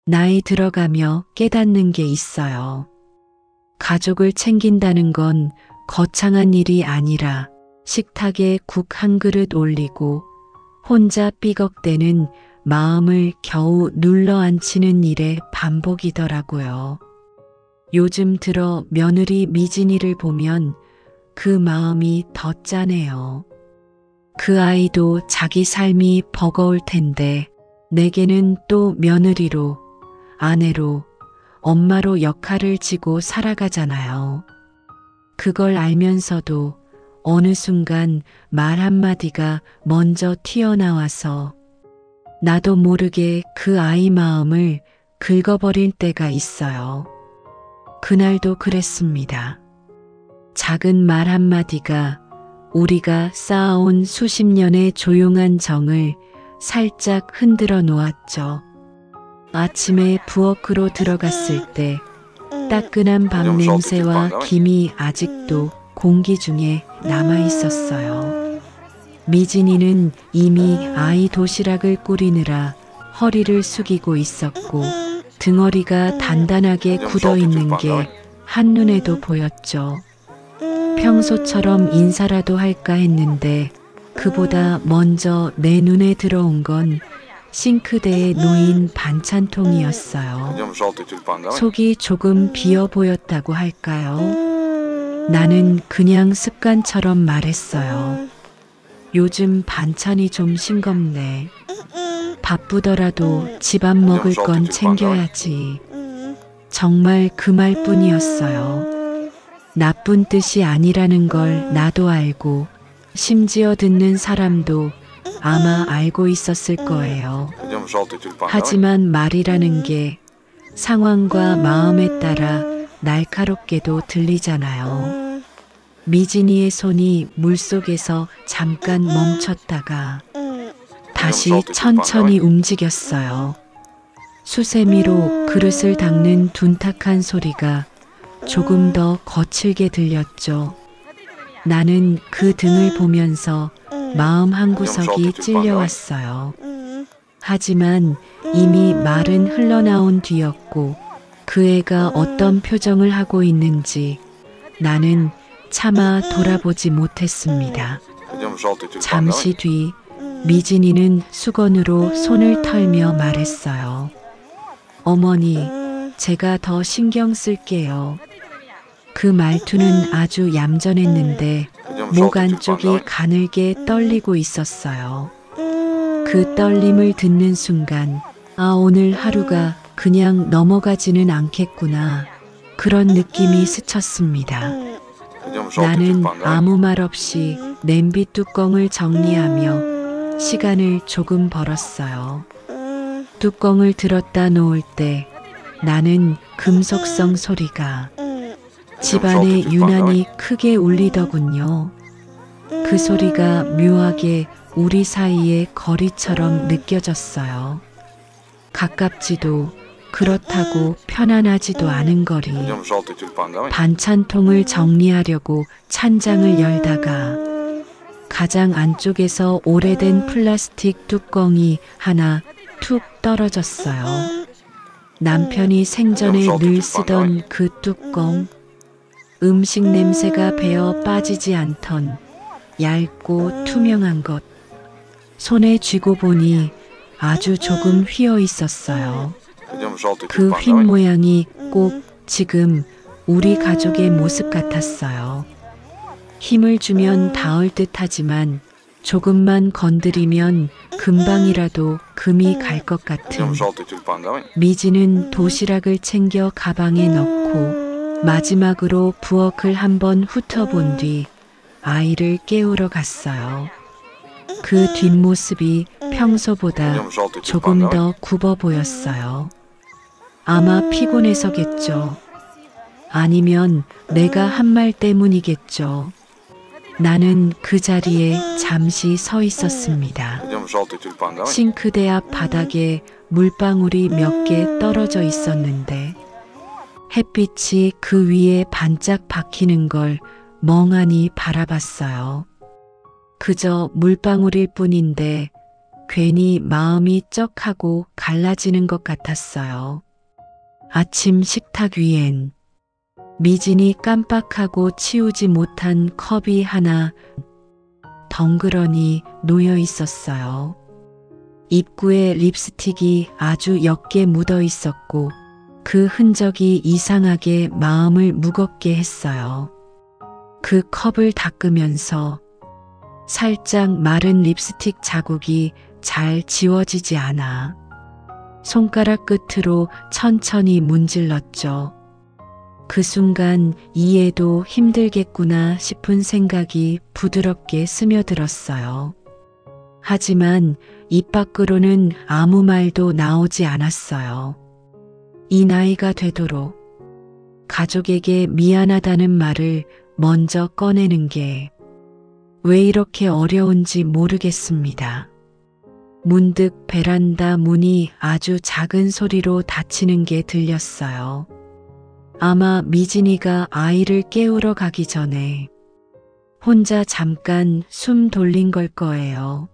나이 들어가며 깨닫는 게 있어요. 가족을 챙긴다는 건 거창한 일이 아니라 식탁에 국 한 그릇 올리고 혼자 삐걱대는 마음을 겨우 눌러앉히는 일의 반복이더라고요. 요즘 들어 며느리 미진이를 보면 그 마음이 더 짠해요. 그 아이도 자기 삶이 버거울 텐데 내게는 또 며느리로, 아내로, 엄마로 역할을 지고 살아가잖아요. 그걸 알면서도 어느 순간 말 한마디가 먼저 튀어나와서 나도 모르게 그 아이 마음을 긁어버릴 때가 있어요. 그날도 그랬습니다. 작은 말 한마디가 우리가 쌓아온 수십 년의 조용한 정을 살짝 흔들어 놓았죠. 아침에 부엌으로 들어갔을 때 따끈한 밥 냄새와 김이 아직도 공기 중에 남아 있었어요. 미진이는 이미 아이 도시락을 꾸리느라 허리를 숙이고 있었고 등허리가 단단하게 굳어 있는 게 한눈에도 보였죠. 평소처럼 인사라도 할까 했는데 그보다 먼저 내 눈에 들어온 건 싱크대에 놓인 반찬통이었어요. 속이 조금 비어 보였다고 할까요? 나는 그냥 습관처럼 말했어요. 요즘 반찬이 좀 싱겁네. 바쁘더라도 집안 먹을 건 챙겨야지. 정말 그 말뿐이었어요. 나쁜 뜻이 아니라는 걸 나도 알고 심지어 듣는 사람도 아마 알고 있었을 거예요. 하지만 말이라는 게 상황과 마음에 따라 날카롭게도 들리잖아요. 미진이의 손이 물속에서 잠깐 멈췄다가 다시 천천히 움직였어요. 수세미로 그릇을 닦는 둔탁한 소리가 조금 더 거칠게 들렸죠. 나는 그 등을 보면서 마음 한구석이 찔려왔어요. 하지만 이미 말은 흘러나온 뒤였고 그 애가 어떤 표정을 하고 있는지 나는 차마 돌아보지 못했습니다. 잠시 뒤 미진이는 수건으로 손을 털며 말했어요. 어머니, 제가 더 신경 쓸게요. 그 말투는 아주 얌전했는데 목 안쪽이 가늘게 떨리고 있었어요. 그 떨림을 듣는 순간 오늘 하루가 그냥 넘어가지는 않겠구나. 그런 느낌이 스쳤습니다. 나는 아무 말 없이 냄비 뚜껑을 정리하며 시간을 조금 벌었어요. 뚜껑을 들었다 놓을 때 나는 금속성 소리가 집안에 유난히 크게 울리더군요. 그 소리가 묘하게 우리 사이의 거리처럼 느껴졌어요. 가깝지도 그렇다고 편안하지도 않은 거리. 반찬통을 정리하려고 찬장을 열다가 가장 안쪽에서 오래된 플라스틱 뚜껑이 하나 툭 떨어졌어요. 남편이 생전에 늘 쓰던 그 뚜껑. 음식 냄새가 배어 빠지지 않던 얇고 투명한 것. 손에 쥐고 보니 아주 조금 휘어 있었어요. 그 휜 모양이 꼭 지금 우리 가족의 모습 같았어요. 힘을 주면 닿을 듯하지만 조금만 건드리면 금방이라도 금이 갈 것 같은. 미지는 도시락을 챙겨 가방에 넣고 마지막으로 부엌을 한번 훑어본 뒤 아이를 깨우러 갔어요. 그 뒷모습이 평소보다 조금 더 굽어 보였어요. 아마 피곤해서겠죠. 아니면 내가 한 말 때문이겠죠. 나는 그 자리에 잠시 서 있었습니다. 싱크대 앞 바닥에 물방울이 몇 개 떨어져 있었는데 햇빛이 그 위에 반짝 박히는 걸 멍하니 바라봤어요. 그저 물방울일 뿐인데 괜히 마음이 쩍하고 갈라지는 것 같았어요. 아침 식탁 위엔 미진이 깜빡하고 치우지 못한 컵이 하나 덩그러니 놓여 있었어요. 입구에 립스틱이 아주 옅게 묻어 있었고 그 흔적이 이상하게 마음을 무겁게 했어요. 그 컵을 닦으면서 살짝 마른 립스틱 자국이 잘 지워지지 않아 손가락 끝으로 천천히 문질렀죠. 그 순간 이해도 힘들겠구나 싶은 생각이 부드럽게 스며들었어요. 하지만 입 밖으로는 아무 말도 나오지 않았어요. 이 나이가 되도록 가족에게 미안하다는 말을 먼저 꺼내는 게 왜 이렇게 어려운지 모르겠습니다. 문득 베란다 문이 아주 작은 소리로 닫히는 게 들렸어요. 아마 미진이가 아이를 깨우러 가기 전에 혼자 잠깐 숨 돌린 걸 거예요.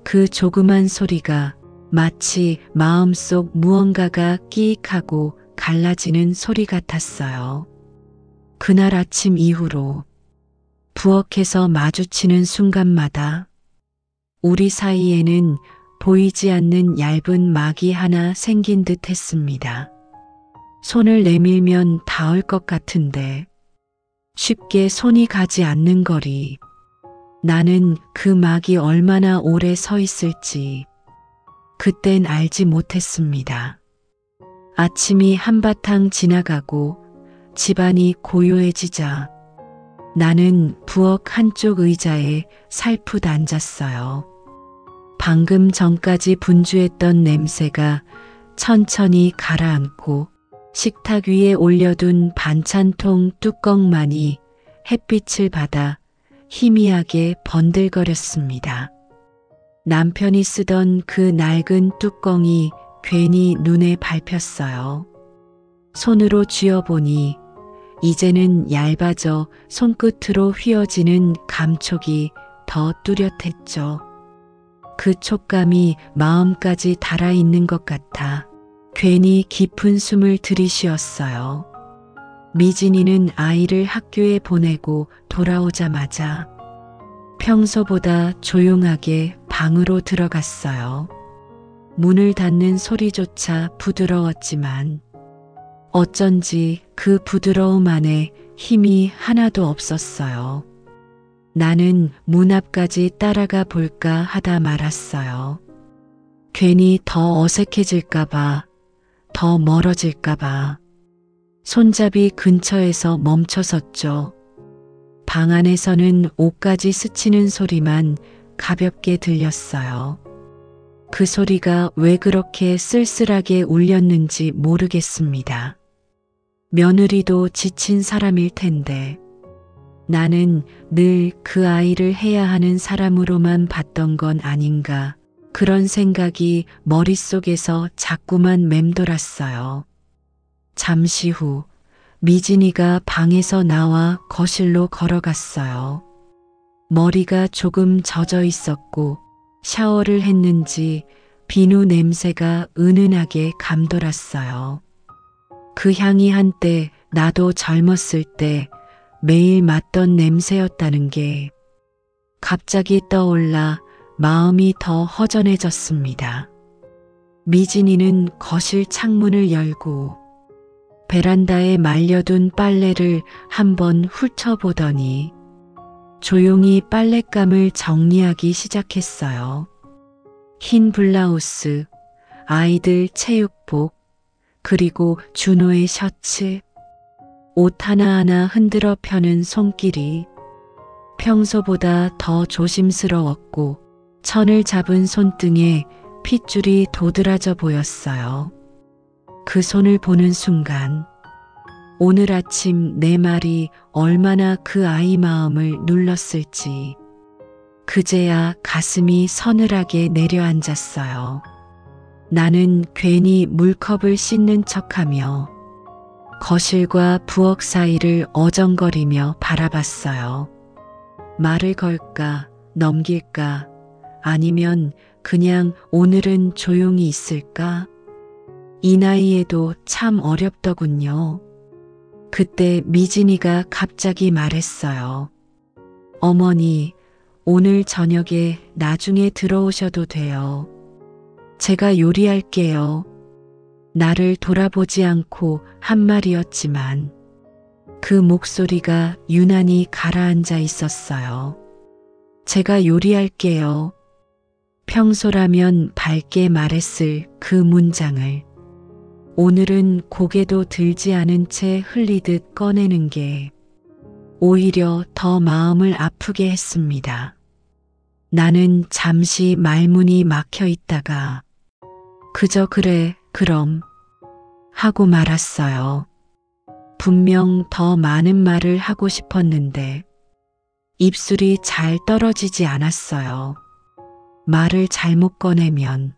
그 조그만 소리가 마치 마음속 무언가가 끼익하고 갈라지는 소리 같았어요. 그날 아침 이후로 부엌에서 마주치는 순간마다 우리 사이에는 보이지 않는 얇은 막이 하나 생긴 듯 했습니다. 손을 내밀면 닿을 것 같은데 쉽게 손이 가지 않는 거리. 나는 그 막이 얼마나 오래 서 있을지 그땐 알지 못했습니다. 아침이 한바탕 지나가고 집안이 고요해지자 나는 부엌 한쪽 의자에 살풋 앉았어요. 방금 전까지 분주했던 냄새가 천천히 가라앉고 식탁 위에 올려둔 반찬통 뚜껑만이 햇빛을 받아 희미하게 번들거렸습니다. 남편이 쓰던 그 낡은 뚜껑이 괜히 눈에 밟혔어요. 손으로 쥐어보니 이제는 얇아져 손끝으로 휘어지는 감촉이 더 뚜렷했죠. 그 촉감이 마음까지 달아있는 것 같아 괜히 깊은 숨을 들이쉬었어요. 미진이는 아이를 학교에 보내고 돌아오자마자 평소보다 조용하게 방으로 들어갔어요. 문을 닫는 소리조차 부드러웠지만 어쩐지 그 부드러움 안에 힘이 하나도 없었어요. 나는 문 앞까지 따라가 볼까 하다 말았어요. 괜히 더 어색해질까봐, 더 멀어질까봐. 손잡이 근처에서 멈춰섰죠. 방 안에서는 옷까지 스치는 소리만 가볍게 들렸어요. 그 소리가 왜 그렇게 쓸쓸하게 울렸는지 모르겠습니다. 며느리도 지친 사람일 텐데 나는 늘 그 아이를 해야 하는 사람으로만 봤던 건 아닌가 그런 생각이 머릿속에서 자꾸만 맴돌았어요. 잠시 후 미진이가 방에서 나와 거실로 걸어갔어요. 머리가 조금 젖어 있었고 샤워를 했는지 비누 냄새가 은은하게 감돌았어요. 그 향이 한때 나도 젊었을 때 매일 맡던 냄새였다는 게 갑자기 떠올라 마음이 더 허전해졌습니다. 미진이는 거실 창문을 열고 베란다에 말려둔 빨래를 한번 훑어보더니 조용히 빨랫감을 정리하기 시작했어요. 흰 블라우스, 아이들 체육복, 그리고 준호의 셔츠, 옷 하나하나 흔들어 펴는 손길이 평소보다 더 조심스러웠고 천을 잡은 손등에 핏줄이 도드라져 보였어요. 그 손을 보는 순간 오늘 아침 내 말이 얼마나 그 아이 마음을 눌렀을지 그제야 가슴이 서늘하게 내려앉았어요. 나는 괜히 물컵을 씻는 척하며 거실과 부엌 사이를 어정거리며 바라봤어요. 말을 걸까, 넘길까, 아니면 그냥 오늘은 조용히 있을까? 이 나이에도 참 어렵더군요. 그때 미진이가 갑자기 말했어요. 어머니, 오늘 저녁에 나중에 들어오셔도 돼요. 제가 요리할게요. 나를 돌아보지 않고 한 말이었지만 그 목소리가 유난히 가라앉아 있었어요. 제가 요리할게요. 평소라면 밝게 말했을 그 문장을 오늘은 고개도 들지 않은 채 흘리듯 꺼내는 게 오히려 더 마음을 아프게 했습니다. 나는 잠시 말문이 막혀 있다가 그저 그래, 그럼 하고 말았어요. 분명 더 많은 말을 하고 싶었는데 입술이 잘 떨어지지 않았어요. 말을 잘못 꺼내면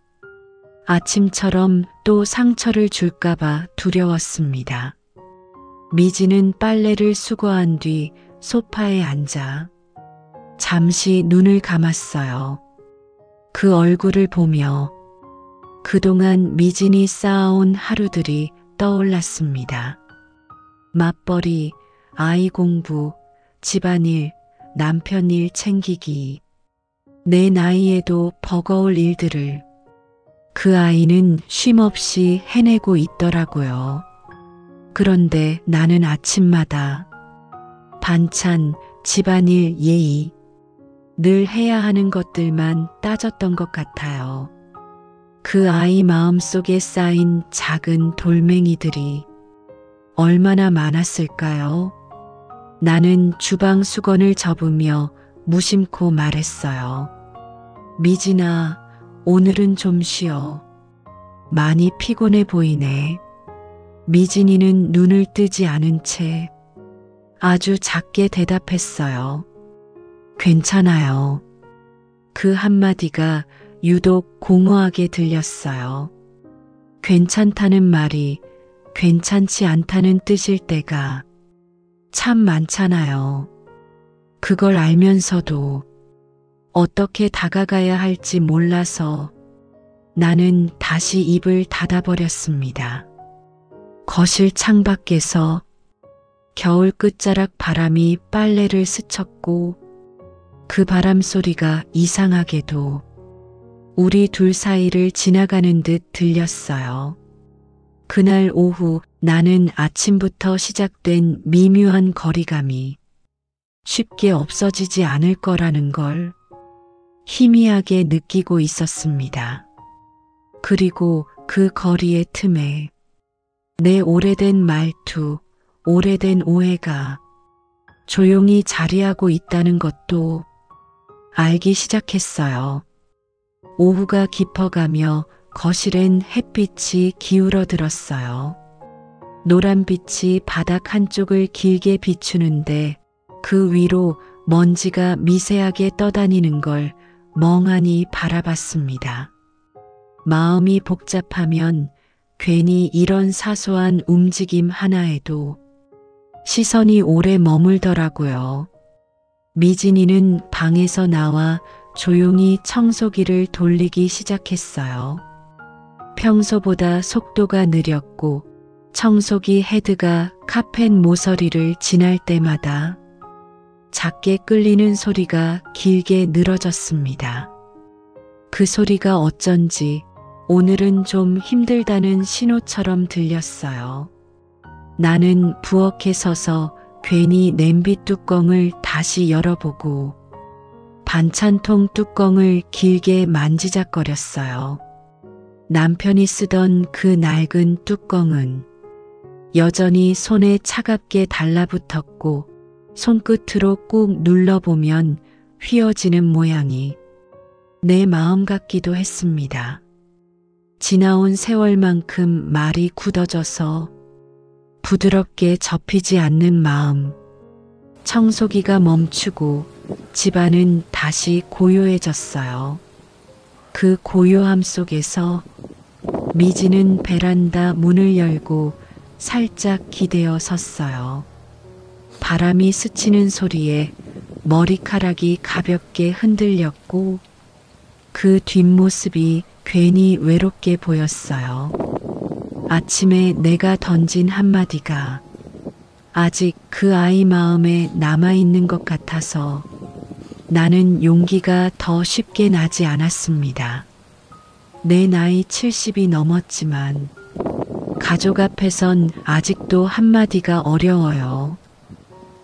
아침처럼 또 상처를 줄까봐 두려웠습니다. 미지는 빨래를 수거한 뒤 소파에 앉아 잠시 눈을 감았어요. 그 얼굴을 보며 그동안 미진이 쌓아온 하루들이 떠올랐습니다. 맞벌이, 아이 공부, 집안일, 남편 일 챙기기. 내 나이에도 버거울 일들을 그 아이는 쉼없이 해내고 있더라고요. 그런데 나는 아침마다 반찬, 집안일, 예의, 늘 해야 하는 것들만 따졌던 것 같아요. 그 아이 마음속에 쌓인 작은 돌멩이들이 얼마나 많았을까요? 나는 주방 수건을 접으며 무심코 말했어요. 미진아, 오늘은 좀 쉬어. 많이 피곤해 보이네. 미진이는 눈을 뜨지 않은 채 아주 작게 대답했어요. 괜찮아요. 그 한마디가 유독 공허하게 들렸어요. 괜찮다는 말이 괜찮지 않다는 뜻일 때가 참 많잖아요. 그걸 알면서도 어떻게 다가가야 할지 몰라서 나는 다시 입을 닫아버렸습니다. 거실 창밖에서 겨울 끝자락 바람이 빨래를 스쳤고 그 바람 소리가 이상하게도 우리 둘 사이를 지나가는 듯 들렸어요. 그날 오후 나는 아침부터 시작된 미묘한 거리감이 쉽게 없어지지 않을 거라는 걸 희미하게 느끼고 있었습니다. 그리고 그 거리의 틈에 내 오래된 말투, 오래된 오해가 조용히 자리하고 있다는 것도 알기 시작했어요. 오후가 깊어가며 거실엔 햇빛이 기울어들었어요. 노란빛이 바닥 한쪽을 길게 비추는데 그 위로 먼지가 미세하게 떠다니는 걸 멍하니 바라봤습니다. 마음이 복잡하면 괜히 이런 사소한 움직임 하나에도 시선이 오래 머물더라고요. 미진이는 방에서 나와 조용히 청소기를 돌리기 시작했어요. 평소보다 속도가 느렸고 청소기 헤드가 카펫 모서리를 지날 때마다 작게 끌리는 소리가 길게 늘어졌습니다. 그 소리가 어쩐지 오늘은 좀 힘들다는 신호처럼 들렸어요. 나는 부엌에 서서 괜히 냄비 뚜껑을 다시 열어보고 반찬통 뚜껑을 길게 만지작거렸어요. 남편이 쓰던 그 낡은 뚜껑은 여전히 손에 차갑게 달라붙었고 손끝으로 꾹 눌러보면 휘어지는 모양이 내 마음 같기도 했습니다. 지나온 세월만큼 말이 굳어져서 부드럽게 접히지 않는 마음. 청소기가 멈추고 집안은 다시 고요해졌어요. 그 고요함 속에서 미지는 베란다 문을 열고 살짝 기대어 섰어요. 바람이 스치는 소리에 머리카락이 가볍게 흔들렸고 그 뒷모습이 괜히 외롭게 보였어요. 아침에 내가 던진 한마디가 아직 그 아이 마음에 남아있는 것 같아서 나는 용기가 더 쉽게 나지 않았습니다. 내 나이 70이 넘었지만 가족 앞에선 아직도 한마디가 어려워요.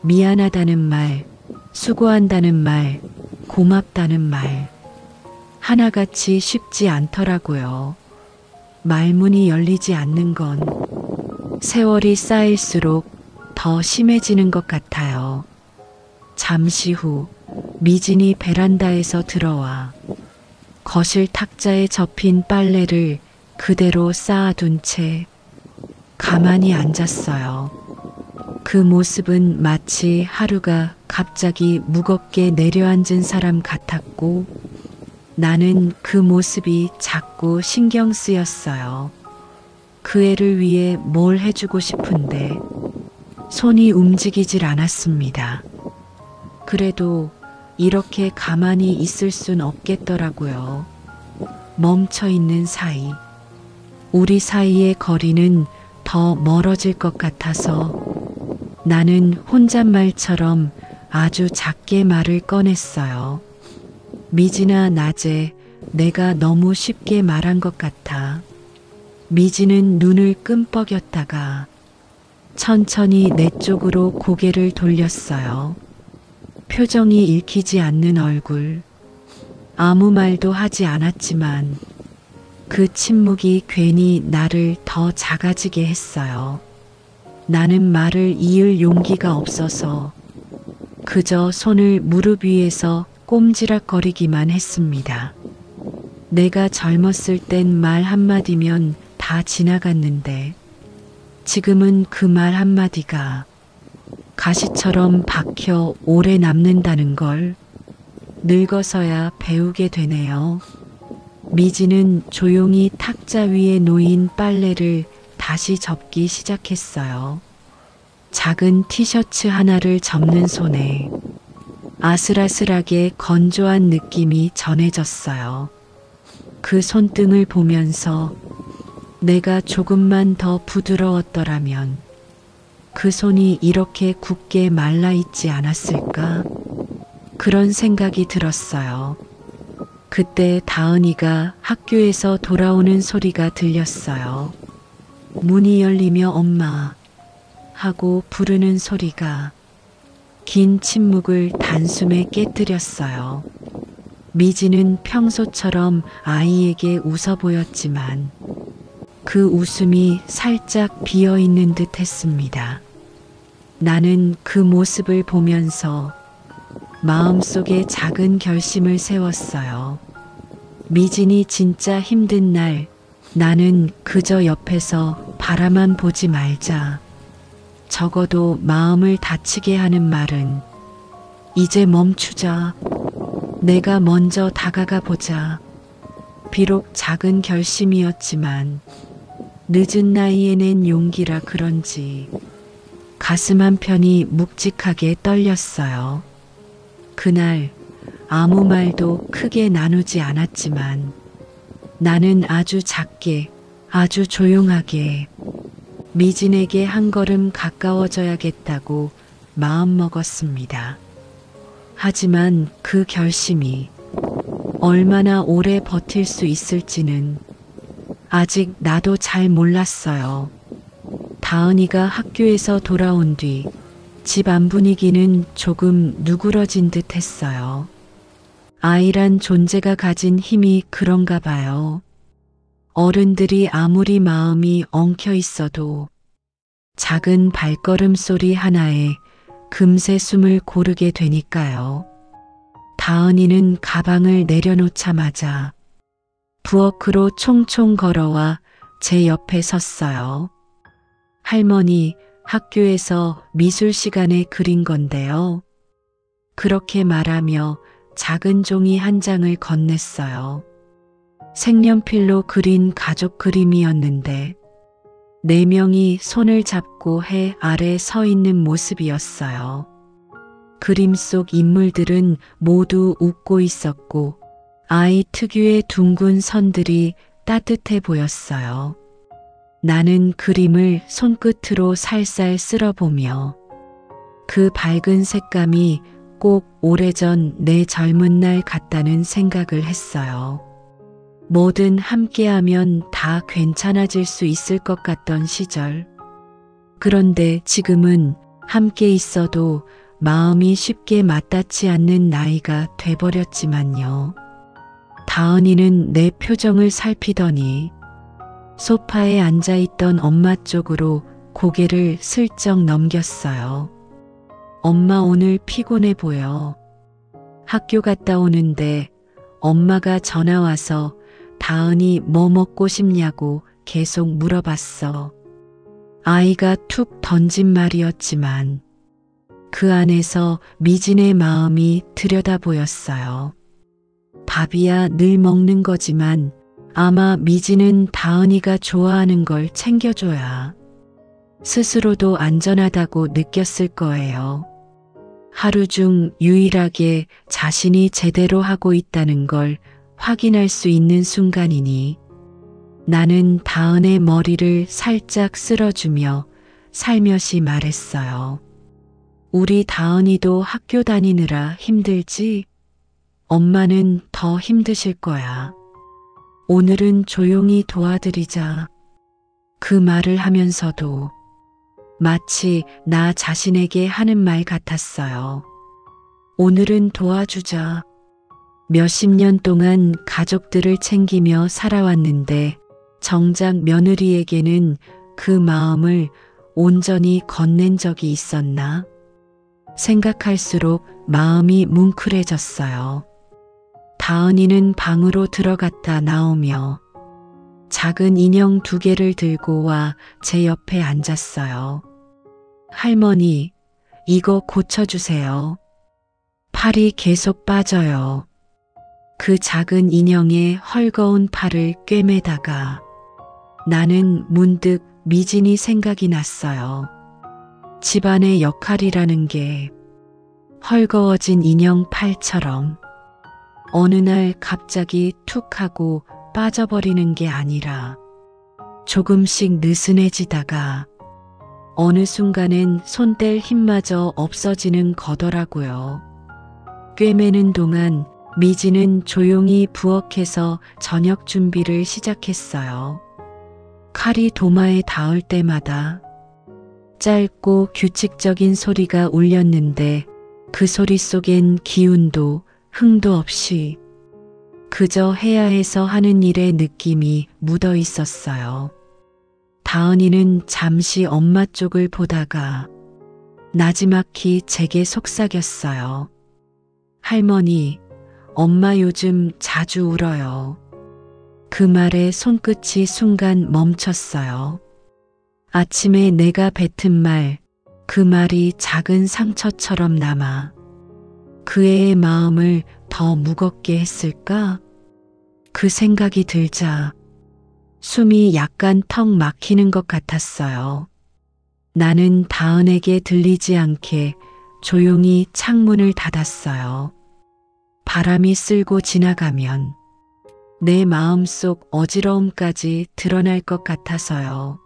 미안하다는 말, 수고한다는 말, 고맙다는 말. 하나같이 쉽지 않더라고요. 말문이 열리지 않는 건 세월이 쌓일수록 더 심해지는 것 같아요. 잠시 후 미진이 베란다에서 들어와 거실 탁자에 접힌 빨래를 그대로 쌓아둔 채 가만히 앉았어요. 그 모습은 마치 하루가 갑자기 무겁게 내려앉은 사람 같았고 나는 그 모습이 자꾸 신경 쓰였어요. 그 애를 위해 뭘 해주고 싶은데 손이 움직이질 않았습니다. 그래도 이렇게 가만히 있을 순 없겠더라고요. 멈춰있는 사이, 우리 사이의 거리는 더 멀어질 것 같아서 나는 혼잣말처럼 아주 작게 말을 꺼냈어요. 미진아, 낮에 내가 너무 쉽게 말한 것 같아. 미진은 눈을 끔뻑였다가 천천히 내 쪽으로 고개를 돌렸어요. 표정이 읽히지 않는 얼굴. 아무 말도 하지 않았지만 그 침묵이 괜히 나를 더 작아지게 했어요. 나는 말을 이을 용기가 없어서 그저 손을 무릎 위에서 꼼지락거리기만 했습니다. 내가 젊었을 땐 말 한마디면 다 지나갔는데 지금은 그 말 한마디가 가시처럼 박혀 오래 남는다는 걸 늙어서야 배우게 되네요. 미지는 조용히 탁자 위에 놓인 빨래를 다시 접기 시작했어요. 작은 티셔츠 하나를 접는 손에 아슬아슬하게 건조한 느낌이 전해졌어요. 그 손등을 보면서 내가 조금만 더 부드러웠더라면 그 손이 이렇게 굳게 말라있지 않았을까? 그런 생각이 들었어요. 그때 다은이가 학교에서 돌아오는 소리가 들렸어요. 문이 열리며 엄마 하고 부르는 소리가 긴 침묵을 단숨에 깨뜨렸어요. 미지는 평소처럼 아이에게 웃어 보였지만 그 웃음이 살짝 비어있는 듯 했습니다. 나는 그 모습을 보면서 마음속에 작은 결심을 세웠어요. 미진이 진짜 힘든 날 나는 그저 옆에서 바라만 보지 말자. 적어도 마음을 다치게 하는 말은 이제 멈추자. 내가 먼저 다가가 보자. 비록 작은 결심이었지만 늦은 나이에 낸 용기라 그런지 가슴 한편이 묵직하게 떨렸어요. 그날 아무 말도 크게 나누지 않았지만 나는 아주 작게, 아주 조용하게 미진에게 한 걸음 가까워져야겠다고 마음먹었습니다. 하지만 그 결심이 얼마나 오래 버틸 수 있을지는 아직 나도 잘 몰랐어요. 다은이가 학교에서 돌아온 뒤 집 안 분위기는 조금 누그러진 듯 했어요. 아이란 존재가 가진 힘이 그런가 봐요. 어른들이 아무리 마음이 엉켜 있어도 작은 발걸음 소리 하나에 금세 숨을 고르게 되니까요. 다은이는 가방을 내려놓자마자 부엌으로 총총 걸어와 제 옆에 섰어요. 할머니, 학교에서 미술 시간에 그린 건데요. 그렇게 말하며 작은 종이 한 장을 건넸어요. 색연필로 그린 가족 그림이었는데 4명이 손을 잡고 해 아래 서 있는 모습이었어요. 그림 속 인물들은 모두 웃고 있었고 아이 특유의 둥근 선들이 따뜻해 보였어요. 나는 그림을 손끝으로 살살 쓸어보며 그 밝은 색감이 꼭 오래전 내 젊은 날 같다는 생각을 했어요. 뭐든 함께하면 다 괜찮아질 수 있을 것 같던 시절. 그런데 지금은 함께 있어도 마음이 쉽게 맞닿지 않는 나이가 돼버렸지만요. 다은이는 내 표정을 살피더니 소파에 앉아있던 엄마 쪽으로 고개를 슬쩍 넘겼어요. 엄마 오늘 피곤해 보여. 학교 갔다 오는데 엄마가 전화 와서 다은이 뭐 먹고 싶냐고 계속 물어봤어. 아이가 툭 던진 말이었지만 그 안에서 미진의 마음이 들여다 보였어요. 밥이야 늘 먹는 거지만 아마 미진은 다은이가 좋아하는 걸 챙겨줘야 스스로도 안전하다고 느꼈을 거예요. 하루 중 유일하게 자신이 제대로 하고 있다는 걸 확인할 수 있는 순간이니 나는 다은의 머리를 살짝 쓸어주며 살며시 말했어요. 우리 다은이도 학교 다니느라 힘들지? 엄마는 더 힘드실 거야. 오늘은 조용히 도와드리자. 그 말을 하면서도 마치 나 자신에게 하는 말 같았어요. 오늘은 도와주자. 몇십 년 동안 가족들을 챙기며 살아왔는데 정작 며느리에게는 그 마음을 온전히 건넨 적이 있었나? 생각할수록 마음이 뭉클해졌어요. 다은이는 방으로 들어갔다 나오며 작은 인형 2개를 들고 와 제 옆에 앉았어요. 할머니, 이거 고쳐주세요. 팔이 계속 빠져요. 그 작은 인형의 헐거운 팔을 꿰매다가 나는 문득 미진이 생각이 났어요. 집안의 역할이라는 게 헐거워진 인형 팔처럼 어느 날 갑자기 툭 하고 빠져버리는 게 아니라 조금씩 느슨해지다가 어느 순간엔 손댈 힘마저 없어지는 거더라고요. 꿰매는 동안 미진은 조용히 부엌에서 저녁 준비를 시작했어요. 칼이 도마에 닿을 때마다 짧고 규칙적인 소리가 울렸는데 그 소리 속엔 기운도 흥도 없이 그저 해야 해서 하는 일의 느낌이 묻어 있었어요. 다은이는 잠시 엄마 쪽을 보다가 나지막히 제게 속삭였어요. 할머니, 엄마 요즘 자주 울어요. 그 말에 손끝이 순간 멈췄어요. 아침에 내가 뱉은 말, 그 말이 작은 상처처럼 남아 그 애의 마음을 더 무겁게 했을까? 그 생각이 들자 숨이 약간 턱 막히는 것 같았어요. 나는 다은에게 들리지 않게 조용히 창문을 닫았어요. 바람이 쓸고 지나가면 내 마음속 어지러움까지 드러날 것 같아서요.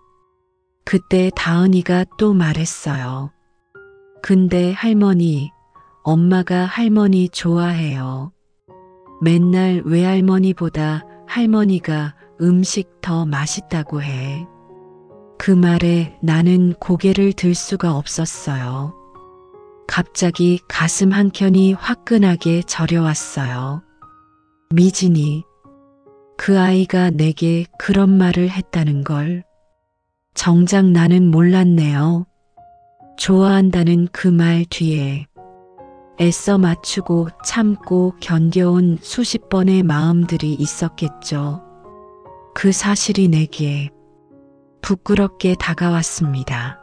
그때 다은이가 또 말했어요. 근데 할머니, 엄마가 할머니 좋아해요. 맨날 외할머니보다 할머니가 음식 더 맛있다고 해. 그 말에 나는 고개를 들 수가 없었어요. 갑자기 가슴 한켠이 화끈하게 저려왔어요. 미진이, 그 아이가 내게 그런 말을 했다는 걸 정작 나는 몰랐네요. 좋아한다는 그 말 뒤에 애써 맞추고 참고 견뎌온 수십 번의 마음들이 있었겠죠. 그 사실이 내게 부끄럽게 다가왔습니다.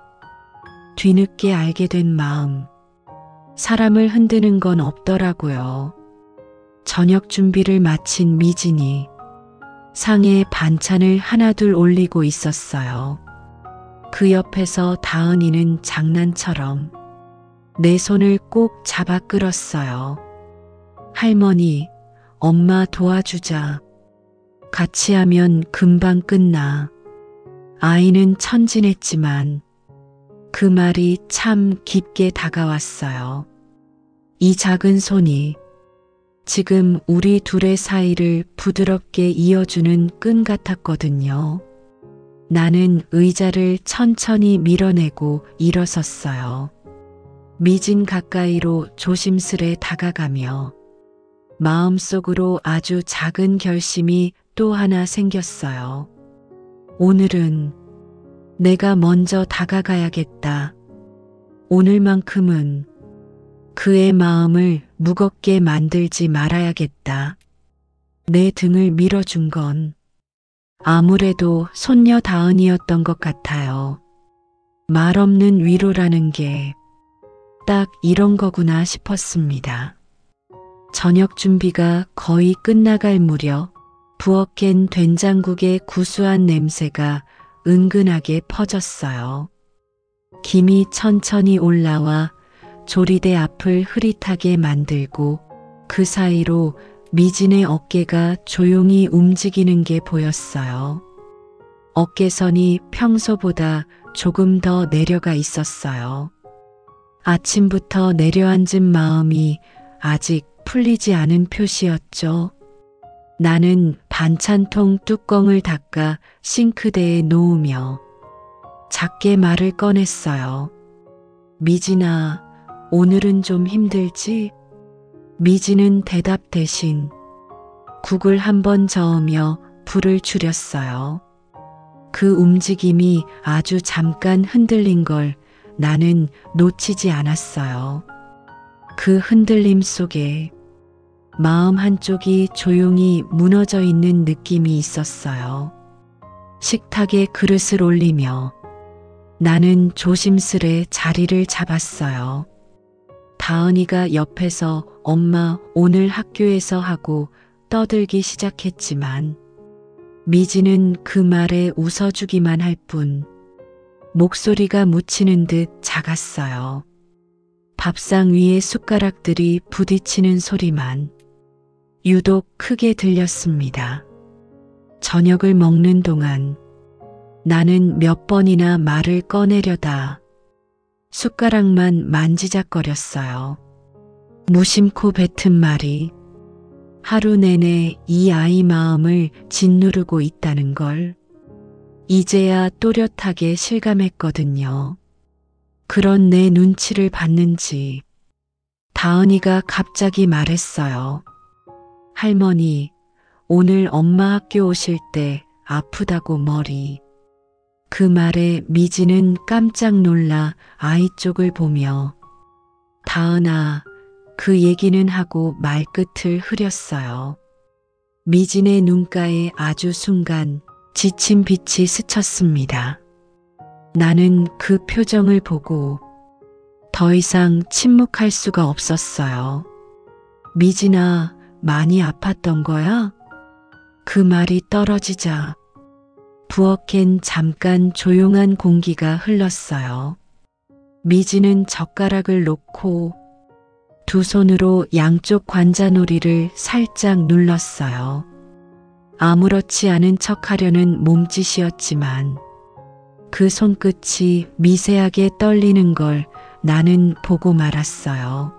뒤늦게 알게 된 마음, 사람을 흔드는 건 없더라고요. 저녁 준비를 마친 미진이 상에 반찬을 하나둘 올리고 있었어요. 그 옆에서 다은이는 장난처럼 내 손을 꼭 잡아 끌었어요. 할머니, 엄마 도와주자. 같이 하면 금방 끝나. 아이는 천진했지만 그 말이 참 깊게 다가왔어요. 이 작은 손이 지금 우리 둘의 사이를 부드럽게 이어주는 끈 같았거든요. 나는 의자를 천천히 밀어내고 일어섰어요. 미진 가까이로 조심스레 다가가며 마음속으로 아주 작은 결심이 또 하나 생겼어요. 오늘은 내가 먼저 다가가야겠다. 오늘만큼은 그의 마음을 무겁게 만들지 말아야겠다. 내 등을 밀어준 건 아무래도 손녀 다은이었던 것 같아요. 말 없는 위로라는 게 딱 이런 거구나 싶었습니다. 저녁 준비가 거의 끝나갈 무렵 부엌엔 된장국의 구수한 냄새가 은근하게 퍼졌어요. 김이 천천히 올라와 조리대 앞을 흐릿하게 만들고 그 사이로 미진의 어깨가 조용히 움직이는 게 보였어요. 어깨선이 평소보다 조금 더 내려가 있었어요. 아침부터 내려앉은 마음이 아직 풀리지 않은 표시였죠. 나는 반찬통 뚜껑을 닦아 싱크대에 놓으며 작게 말을 꺼냈어요. 미진아, 오늘은 좀 힘들지? 미진은 대답 대신 국을 한번 저으며 불을 줄였어요. 그 움직임이 아주 잠깐 흔들린 걸 나는 놓치지 않았어요. 그 흔들림 속에 마음 한쪽이 조용히 무너져 있는 느낌이 있었어요. 식탁에 그릇을 올리며 나는 조심스레 자리를 잡았어요. 다은이가 옆에서 엄마 오늘 학교에서 하고 떠들기 시작했지만 미지는 그 말에 웃어주기만 할 뿐 목소리가 묻히는 듯 작았어요. 밥상 위에 숟가락들이 부딪히는 소리만 유독 크게 들렸습니다. 저녁을 먹는 동안 나는 몇 번이나 말을 꺼내려다 숟가락만 만지작거렸어요. 무심코 뱉은 말이 하루 내내 이 아이 마음을 짓누르고 있다는 걸 이제야 또렷하게 실감했거든요. 그런 내 눈치를 봤는지 다은이가 갑자기 말했어요. 할머니, 오늘 엄마 학교 오실 때 아프다고 머리. 그 말에 미지는 깜짝 놀라 아이 쪽을 보며 다은아, 그 얘기는 하고 말끝을 흐렸어요. 미진의 눈가에 아주 순간 지친 빛이 스쳤습니다. 나는 그 표정을 보고 더 이상 침묵할 수가 없었어요. 미진아, 많이 아팠던 거야? 그 말이 떨어지자 부엌엔 잠깐 조용한 공기가 흘렀어요. 미진은 젓가락을 놓고 두 손으로 양쪽 관자놀이를 살짝 눌렀어요. 아무렇지 않은 척하려는 몸짓이었지만 그 손끝이 미세하게 떨리는 걸 나는 보고 말았어요.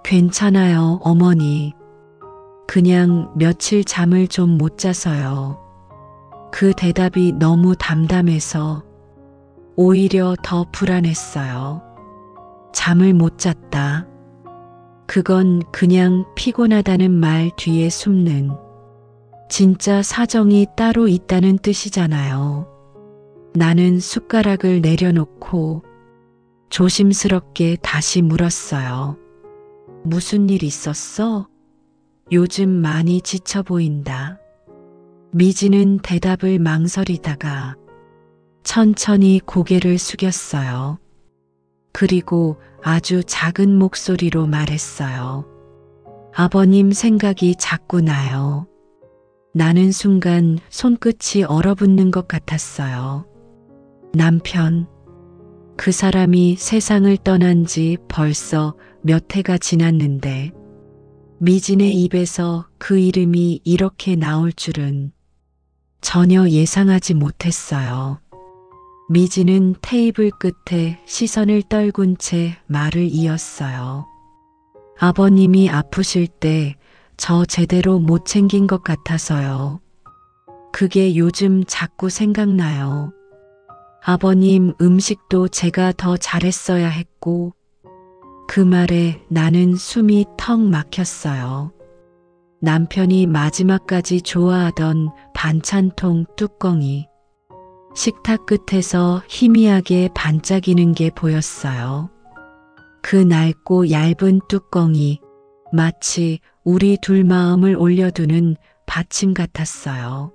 괜찮아요, 어머니. 그냥 며칠 잠을 좀 못 자서요. 그 대답이 너무 담담해서 오히려 더 불안했어요. 잠을 못 잤다. 그건 그냥 피곤하다는 말 뒤에 숨는 진짜 사정이 따로 있다는 뜻이잖아요. 나는 숟가락을 내려놓고 조심스럽게 다시 물었어요. 무슨 일 있었어? 요즘 많이 지쳐 보인다. 미지는 대답을 망설이다가 천천히 고개를 숙였어요. 그리고 아주 작은 목소리로 말했어요. 아버님 생각이 자꾸 나요. 나는 순간 손끝이 얼어붙는 것 같았어요. 남편, 그 사람이 세상을 떠난 지 벌써 몇 해가 지났는데 미진의 입에서 그 이름이 이렇게 나올 줄은 전혀 예상하지 못했어요. 미진은 테이블 끝에 시선을 떨군 채 말을 이었어요. 아버님이 아프실 때 저 제대로 못 챙긴 것 같아서요. 그게 요즘 자꾸 생각나요. 아버님 음식도 제가 더 잘했어야 했고, 그 말에 나는 숨이 턱 막혔어요. 남편이 마지막까지 좋아하던 반찬통 뚜껑이 식탁 끝에서 희미하게 반짝이는 게 보였어요. 그 낡고 얇은 뚜껑이 마치 우리 둘 마음을 올려두는 받침 같았어요.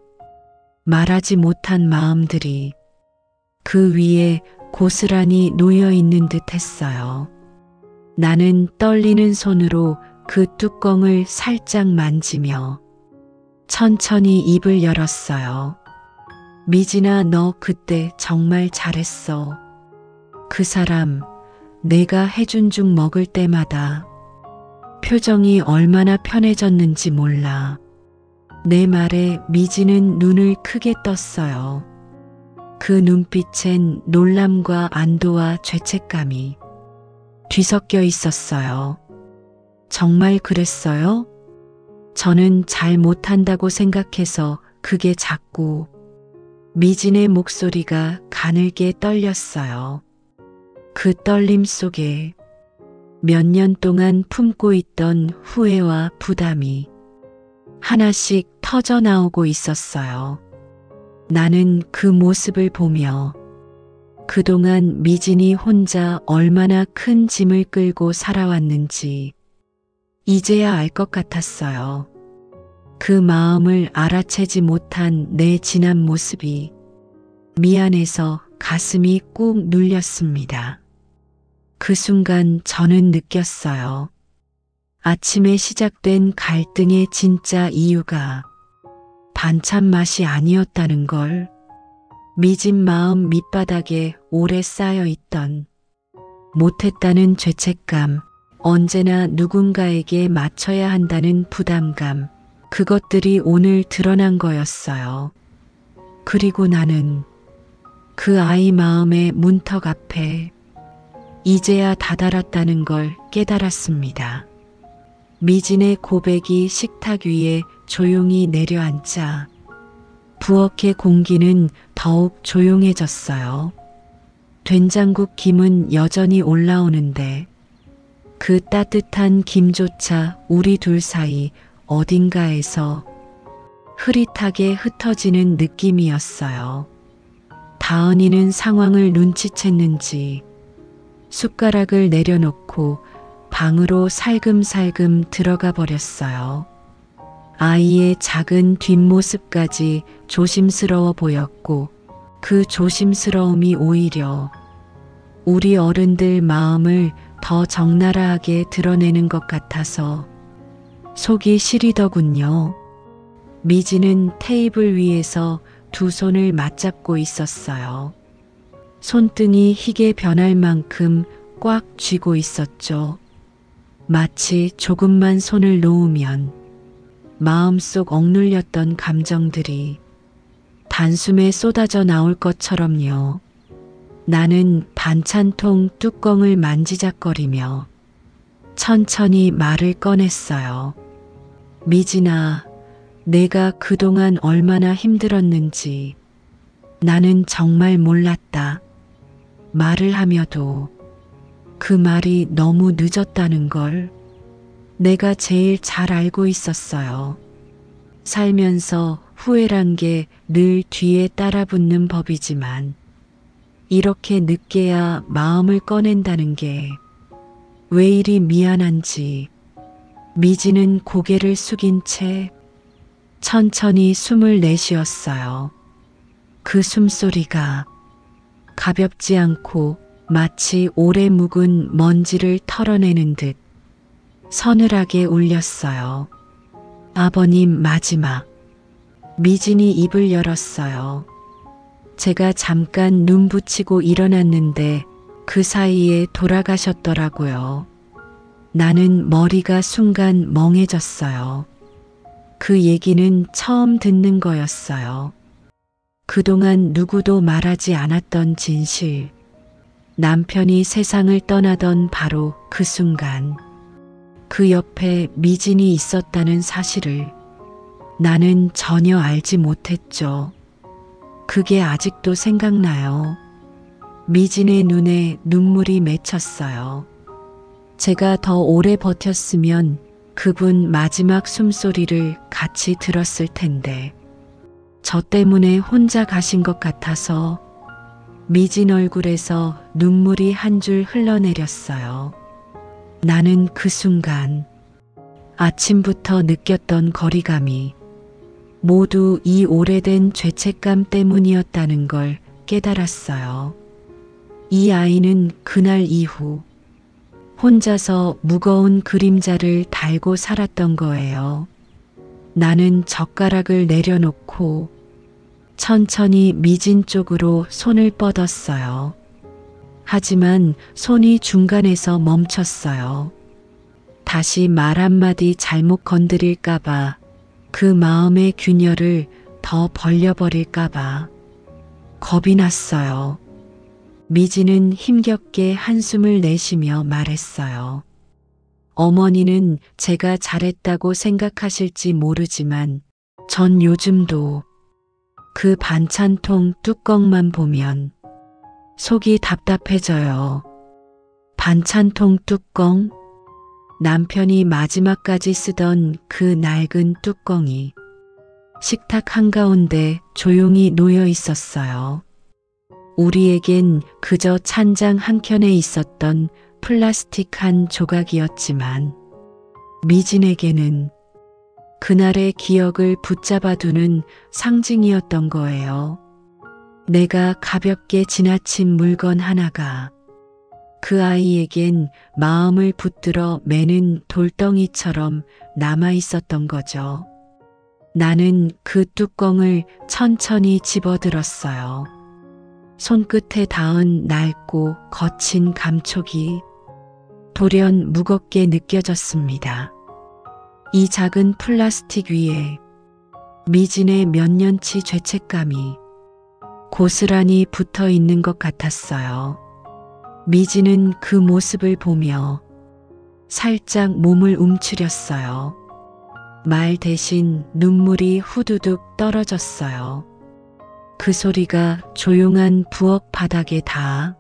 말하지 못한 마음들이 그 위에 고스란히 놓여 있는 듯 했어요. 나는 떨리는 손으로 그 뚜껑을 살짝 만지며 천천히 입을 열었어요. 미진아, 너 그때 정말 잘했어. 그 사람 내가 해준 죽 먹을 때마다 표정이 얼마나 편해졌는지 몰라. 내 말에 미진은 눈을 크게 떴어요. 그 눈빛엔 놀람과 안도와 죄책감이 뒤섞여 있었어요. 정말 그랬어요? 저는 잘 못한다고 생각해서 그게 자꾸 미진의 목소리가 가늘게 떨렸어요. 그 떨림 속에 몇 년 동안 품고 있던 후회와 부담이 하나씩 터져 나오고 있었어요. 나는 그 모습을 보며 그동안 미진이 혼자 얼마나 큰 짐을 끌고 살아왔는지 이제야 알 것 같았어요. 그 마음을 알아채지 못한 내 지난 모습이 미안해서 가슴이 꾹 눌렸습니다. 그 순간 저는 느꼈어요. 아침에 시작된 갈등의 진짜 이유가 반찬 맛이 아니었다는 걸. 미진 마음 밑바닥에 오래 쌓여 있던 못했다는 죄책감, 언제나 누군가에게 맞춰야 한다는 부담감, 그것들이 오늘 드러난 거였어요. 그리고 나는 그 아이 마음의 문턱 앞에 이제야 다다랐다는 걸 깨달았습니다. 미진의 고백이 식탁 위에 조용히 내려앉자 부엌의 공기는 더욱 조용해졌어요. 된장국 김은 여전히 올라오는데 그 따뜻한 김조차 우리 둘 사이 어딘가에서 흐릿하게 흩어지는 느낌이었어요. 다은이는 상황을 눈치챘는지 숟가락을 내려놓고 방으로 살금살금 들어가 버렸어요. 아이의 작은 뒷모습까지 조심스러워 보였고 그 조심스러움이 오히려 우리 어른들 마음을 더 적나라하게 드러내는 것 같아서 속이 시리더군요. 미지는 테이블 위에서 두 손을 맞잡고 있었어요. 손등이 희게 변할 만큼 꽉 쥐고 있었죠. 마치 조금만 손을 놓으면 마음속 억눌렸던 감정들이 단숨에 쏟아져 나올 것처럼요. 나는 반찬통 뚜껑을 만지작거리며 천천히 말을 꺼냈어요. 미진아, 내가 그동안 얼마나 힘들었는지 나는 정말 몰랐다. 말을 하며도 그 말이 너무 늦었다는 걸 내가 제일 잘 알고 있었어요. 살면서 후회란 게 늘 뒤에 따라붙는 법이지만 이렇게 늦게야 마음을 꺼낸다는 게 왜 이리 미안한지. 미지는 고개를 숙인 채 천천히 숨을 내쉬었어요. 그 숨소리가 가볍지 않고 마치 오래 묵은 먼지를 털어내는 듯 서늘하게 울렸어요. 아버님 마지막. 미진이 입을 열었어요. 제가 잠깐 눈 붙이고 일어났는데 그 사이에 돌아가셨더라고요. 나는 머리가 순간 멍해졌어요. 그 얘기는 처음 듣는 거였어요. 그동안 누구도 말하지 않았던 진실. 남편이 세상을 떠나던 바로 그 순간. 그 옆에 미진이 있었다는 사실을 나는 전혀 알지 못했죠. 그게 아직도 생각나요. 미진의 눈에 눈물이 맺혔어요. 제가 더 오래 버텼으면 그분 마지막 숨소리를 같이 들었을 텐데. 저 때문에 혼자 가신 것 같아서 미진 얼굴에서 눈물이 한 줄 흘러내렸어요. 나는 그 순간 아침부터 느꼈던 거리감이 모두 이 오래된 죄책감 때문이었다는 걸 깨달았어요. 이 아이는 그날 이후 혼자서 무거운 그림자를 달고 살았던 거예요. 나는 젓가락을 내려놓고 천천히 미진 쪽으로 손을 뻗었어요. 하지만 손이 중간에서 멈췄어요. 다시 말 한마디 잘못 건드릴까봐, 그 마음의 균열을 더 벌려버릴까봐 겁이 났어요. 미진은 힘겹게 한숨을 내쉬며 말했어요. 어머니는 제가 잘했다고 생각하실지 모르지만 전 요즘도 그 반찬통 뚜껑만 보면 속이 답답해져요. 반찬통 뚜껑? 남편이 마지막까지 쓰던 그 낡은 뚜껑이 식탁 한가운데 조용히 놓여 있었어요. 우리에겐 그저 찬장 한켠에 있었던 플라스틱 한 조각이었지만 미진에게는 그날의 기억을 붙잡아두는 상징이었던 거예요. 내가 가볍게 지나친 물건 하나가 그 아이에겐 마음을 붙들어 매는 돌덩이처럼 남아 있었던 거죠. 나는 그 뚜껑을 천천히 집어들었어요. 손끝에 닿은 낡고 거친 감촉이 돌연 무겁게 느껴졌습니다. 이 작은 플라스틱 위에 미진의 몇 년치 죄책감이 고스란히 붙어 있는 것 같았어요. 미진은 그 모습을 보며 살짝 몸을 움츠렸어요. 말 대신 눈물이 후두둑 떨어졌어요. 그 소리가 조용한 부엌 바닥에 닿아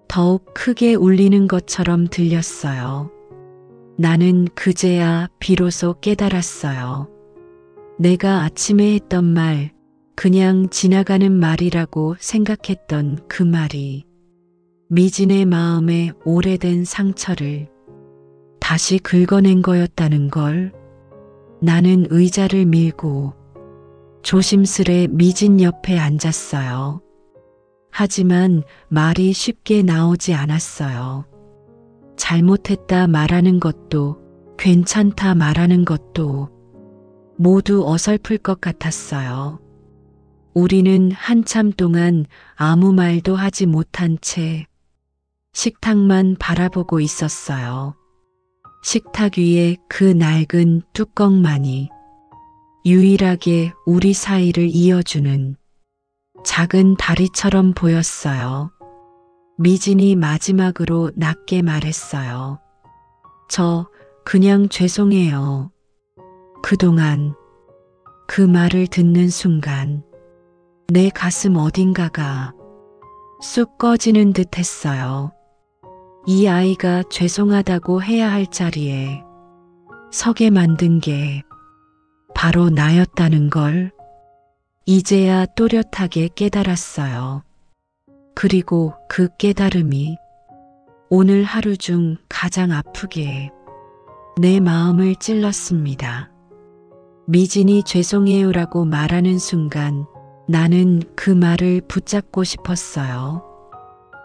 더욱 크게 울리는 것처럼 들렸어요. 나는 그제야 비로소 깨달았어요. 내가 아침에 했던 말, 그냥 지나가는 말이라고 생각했던 그 말이 미진의 마음에 오래된 상처를 다시 긁어낸 거였다는 걸. 나는 의자를 밀고 조심스레 미진 옆에 앉았어요. 하지만 말이 쉽게 나오지 않았어요. 잘못했다 말하는 것도, 괜찮다 말하는 것도 모두 어설플 것 같았어요. 우리는 한참 동안 아무 말도 하지 못한 채 식탁만 바라보고 있었어요. 식탁 위에 그 낡은 뚜껑만이 유일하게 우리 사이를 이어주는 작은 다리처럼 보였어요. 미진이 마지막으로 낮게 말했어요. 저 그냥 죄송해요. 그동안. 그 말을 듣는 순간 내 가슴 어딘가가 쑥 꺼지는 듯 했어요. 이 아이가 죄송하다고 해야 할 자리에 서게 만든 게 바로 나였다는 걸 이제야 또렷하게 깨달았어요. 그리고 그 깨달음이 오늘 하루 중 가장 아프게 내 마음을 찔렀습니다. 미진이 죄송해요라고 말하는 순간 나는 그 말을 붙잡고 싶었어요.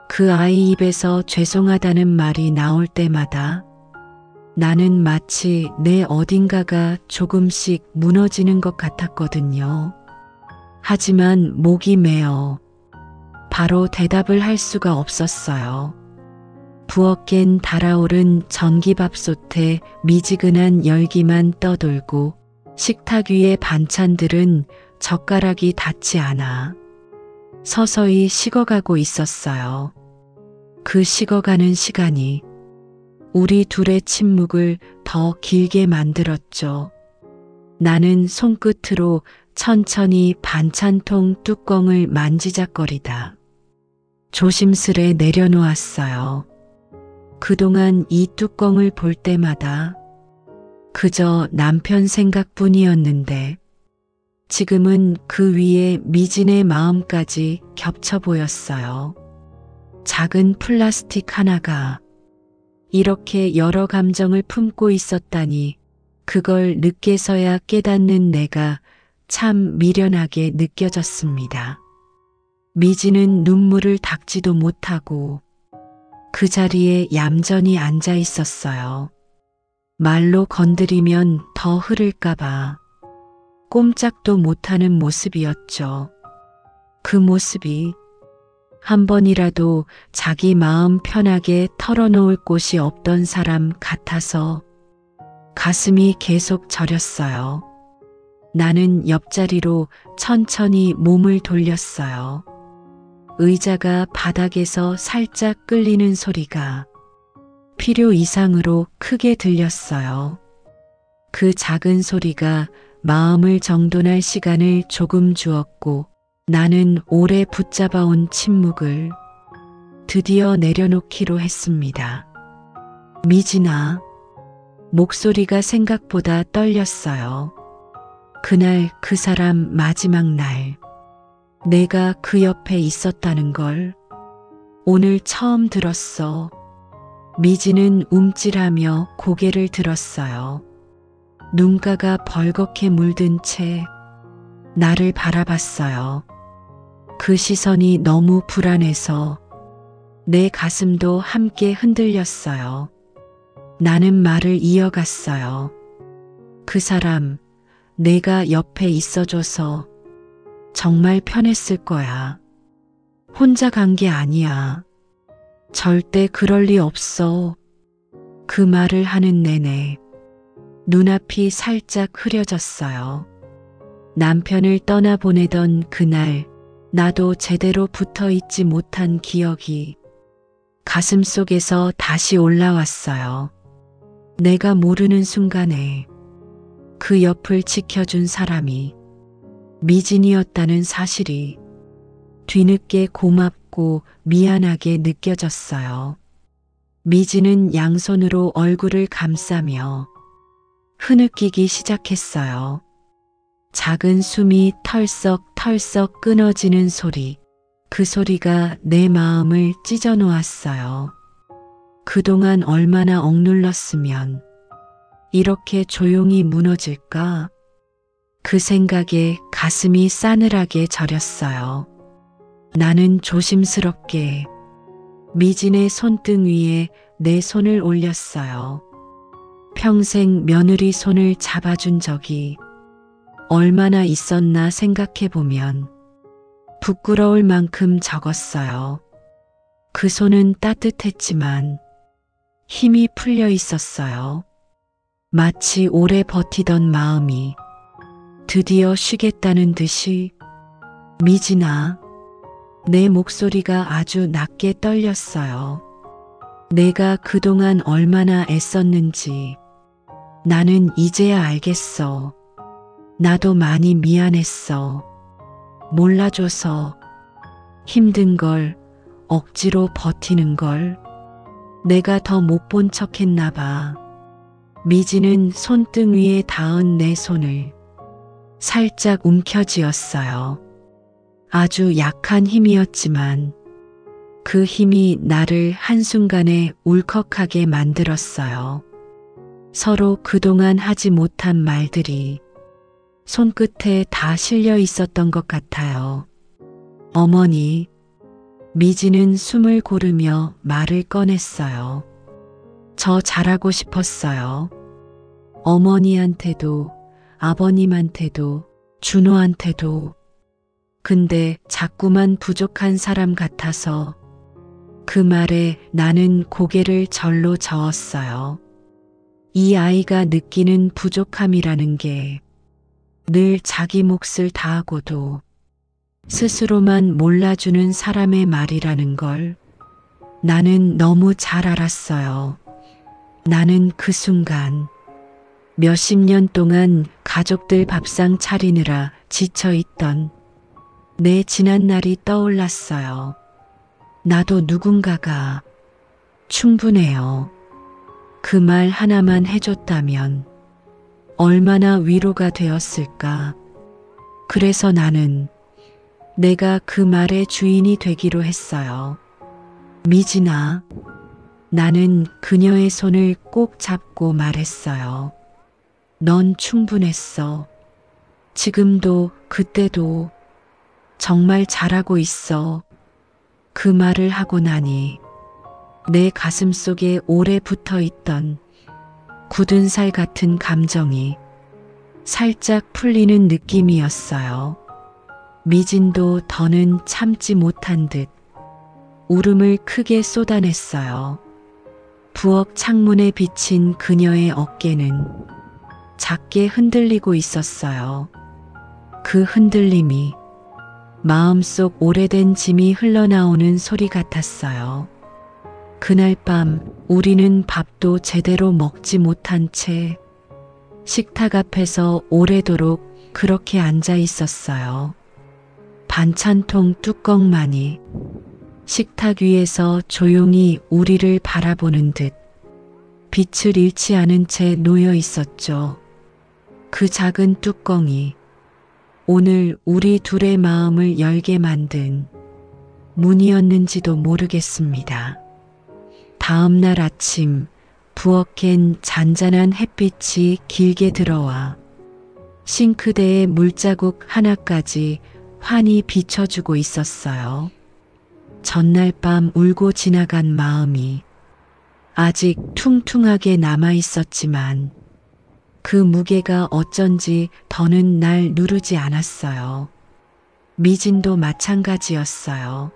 그 아이 입에서 죄송하다는 말이 나올 때마다 나는 마치 내 어딘가가 조금씩 무너지는 것 같았거든요. 하지만 목이 메어 바로 대답을 할 수가 없었어요. 부엌 깬 달아오른 전기밥솥에 미지근한 열기만 떠돌고 식탁 위의 반찬들은 젓가락이 닿지 않아 서서히 식어가고 있었어요. 그 식어가는 시간이 우리 둘의 침묵을 더 길게 만들었죠. 나는 손끝으로 천천히 반찬통 뚜껑을 만지작거리다 조심스레 내려놓았어요. 그동안 이 뚜껑을 볼 때마다 그저 남편 생각뿐이었는데 지금은 그 위에 미진의 마음까지 겹쳐 보였어요. 작은 플라스틱 하나가 이렇게 여러 감정을 품고 있었다니 그걸 늦게서야 깨닫는 내가 참 미련하게 느껴졌습니다. 미진은 눈물을 닦지도 못하고 그 자리에 얌전히 앉아 있었어요. 말로 건드리면 더 흐를까봐 꼼짝도 못하는 모습이었죠. 그 모습이 한 번이라도 자기 마음 편하게 털어놓을 곳이 없던 사람 같아서 가슴이 계속 저렸어요. 나는 옆자리로 천천히 몸을 돌렸어요. 의자가 바닥에서 살짝 끌리는 소리가 필요 이상으로 크게 들렸어요. 그 작은 소리가 마음을 정돈할 시간을 조금 주었고 나는 오래 붙잡아온 침묵을 드디어 내려놓기로 했습니다. 미진아. 목소리가 생각보다 떨렸어요. 그날 그 사람 마지막 날 내가 그 옆에 있었다는 걸 오늘 처음 들었어. 미진은 움찔하며 고개를 들었어요. 눈가가 벌겋게 물든 채 나를 바라봤어요. 그 시선이 너무 불안해서 내 가슴도 함께 흔들렸어요. 나는 말을 이어갔어요. 그 사람, 내가 옆에 있어줘서 정말 편했을 거야. 혼자 간 게 아니야. 절대 그럴 리 없어. 그 말을 하는 내내 눈앞이 살짝 흐려졌어요. 남편을 떠나보내던 그날 나도 제대로 붙어 있지 못한 기억이 가슴속에서 다시 올라왔어요. 내가 모르는 순간에 그 옆을 지켜준 사람이 미진이었다는 사실이 뒤늦게 고맙고 미안하게 느껴졌어요. 미진은 양손으로 얼굴을 감싸며 흐느끼기 시작했어요. 작은 숨이 털썩털썩 끊어지는 소리, 그 소리가 내 마음을 찢어 놓았어요. 그동안 얼마나 억눌렀으면 이렇게 조용히 무너질까? 그 생각에 가슴이 싸늘하게 저렸어요. 나는 조심스럽게 미진의 손등 위에 내 손을 올렸어요. 평생 며느리 손을 잡아준 적이 얼마나 있었나 생각해보면 부끄러울 만큼 적었어요. 그 손은 따뜻했지만 힘이 풀려 있었어요. 마치 오래 버티던 마음이 드디어 쉬겠다는 듯이. 미진아. 내 목소리가 아주 낮게 떨렸어요. 내가 그동안 얼마나 애썼는지 나는 이제야 알겠어. 나도 많이 미안했어. 몰라줘서 힘든 걸 억지로 버티는 걸 내가 더 못 본 척 했나 봐. 미진은 손등 위에 닿은 내 손을 살짝 움켜쥐었어요. 아주 약한 힘이었지만 그 힘이 나를 한순간에 울컥하게 만들었어요. 서로 그동안 하지 못한 말들이 손끝에 다 실려 있었던 것 같아요. 어머니. 미진은 숨을 고르며 말을 꺼냈어요. 저 잘하고 싶었어요. 어머니한테도 아버님한테도 준호한테도. 근데 자꾸만 부족한 사람 같아서 그 말에 나는 고개를 절로 저었어요. 이 아이가 느끼는 부족함이라는 게 늘 자기 몫을 다하고도 스스로만 몰라주는 사람의 말이라는 걸 나는 너무 잘 알았어요. 나는 그 순간 몇십 년 동안 가족들 밥상 차리느라 지쳐있던 내 지난 날이 떠올랐어요. 나도 누군가가 충분해요. 그 말 하나만 해줬다면 얼마나 위로가 되었을까. 그래서 나는 내가 그 말의 주인이 되기로 했어요. 미진아, 나는 그녀의 손을 꼭 잡고 말했어요. 넌 충분했어. 지금도 그때도 정말 잘하고 있어. 그 말을 하고 나니 내 가슴 속에 오래 붙어 있던 굳은 살 같은 감정이 살짝 풀리는 느낌이었어요. 미진도 더는 참지 못한 듯 울음을 크게 쏟아냈어요. 부엌 창문에 비친 그녀의 어깨는 작게 흔들리고 있었어요. 그 흔들림이 마음속 오래된 짐이 흘러나오는 소리 같았어요. 그날 밤 우리는 밥도 제대로 먹지 못한 채 식탁 앞에서 오래도록 그렇게 앉아 있었어요. 반찬통 뚜껑만이 식탁 위에서 조용히 우리를 바라보는 듯 빛을 잃지 않은 채 놓여 있었죠. 그 작은 뚜껑이 오늘 우리 둘의 마음을 열게 만든 문이었는지도 모르겠습니다. 다음 날 아침 부엌엔 잔잔한 햇빛이 길게 들어와 싱크대에 물자국 하나까지 환히 비춰주고 있었어요. 전날 밤 울고 지나간 마음이 아직 퉁퉁하게 남아 있었지만 그 무게가 어쩐지 더는 날 누르지 않았어요. 미진도 마찬가지였어요.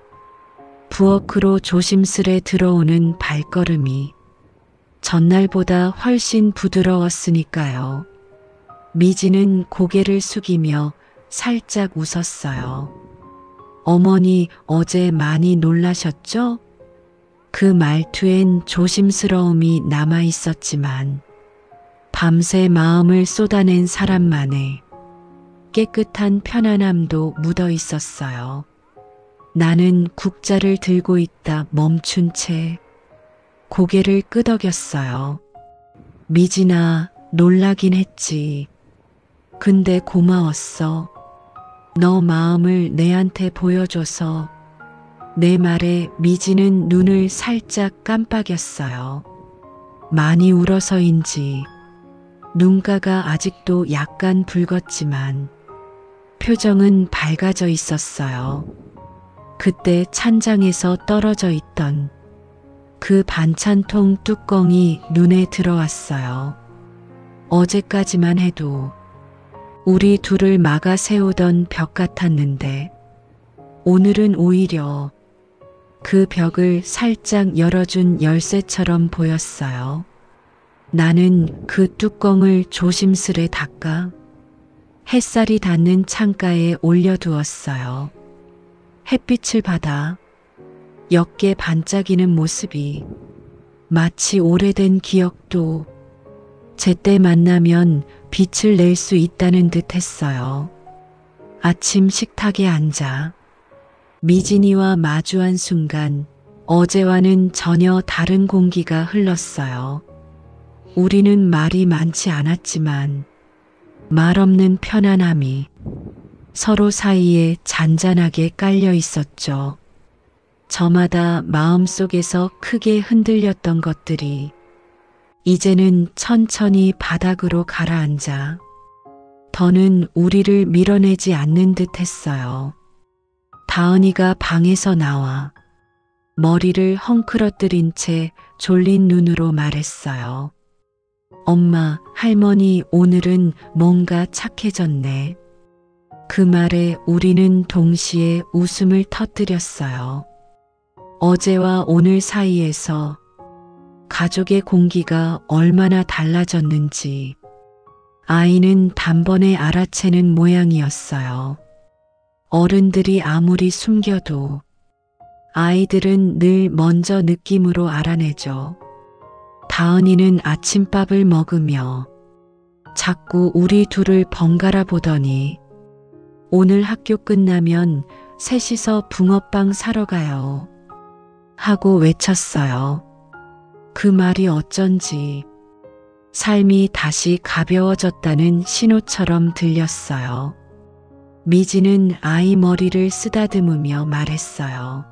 부엌으로 조심스레 들어오는 발걸음이 전날보다 훨씬 부드러웠으니까요. 미진은 고개를 숙이며 살짝 웃었어요. 어머니 어제 많이 놀라셨죠? 그 말투엔 조심스러움이 남아 있었지만 밤새 마음을 쏟아낸 사람만의 깨끗한 편안함도 묻어 있었어요. 나는 국자를 들고 있다 멈춘 채 고개를 끄덕였어요. 미진아, 놀라긴 했지. 근데 고마웠어. 너 마음을 내한테 보여줘서. 내 말에 미진은 눈을 살짝 깜빡였어요. 많이 울어서인지 눈가가 아직도 약간 붉었지만 표정은 밝아져 있었어요. 그때 찬장에서 떨어져 있던 그 반찬통 뚜껑이 눈에 들어왔어요. 어제까지만 해도 우리 둘을 막아 세우던 벽 같았는데 오늘은 오히려 그 벽을 살짝 열어준 열쇠처럼 보였어요. 나는 그 뚜껑을 조심스레 닦아 햇살이 닿는 창가에 올려두었어요. 햇빛을 받아 옅게 반짝이는 모습이 마치 오래된 기억도 제때 만나면 빛을 낼 수 있다는 듯 했어요. 아침 식탁에 앉아 미진이와 마주한 순간 어제와는 전혀 다른 공기가 흘렀어요. 우리는 말이 많지 않았지만 말 없는 편안함이 서로 사이에 잔잔하게 깔려 있었죠. 저마다 마음속에서 크게 흔들렸던 것들이 이제는 천천히 바닥으로 가라앉아 더는 우리를 밀어내지 않는 듯 했어요. 다은이가 방에서 나와 머리를 헝클어뜨린 채 졸린 눈으로 말했어요. 엄마, 할머니 오늘은 뭔가 착해졌네. 그 말에 우리는 동시에 웃음을 터뜨렸어요. 어제와 오늘 사이에서 가족의 공기가 얼마나 달라졌는지 아이는 단번에 알아채는 모양이었어요. 어른들이 아무리 숨겨도 아이들은 늘 먼저 느낌으로 알아내죠. 다은이는 아침밥을 먹으며 자꾸 우리 둘을 번갈아 보더니 오늘 학교 끝나면 셋이서 붕어빵 사러 가요 하고 외쳤어요. 그 말이 어쩐지 삶이 다시 가벼워졌다는 신호처럼 들렸어요. 미지는 아이 머리를 쓰다듬으며 말했어요.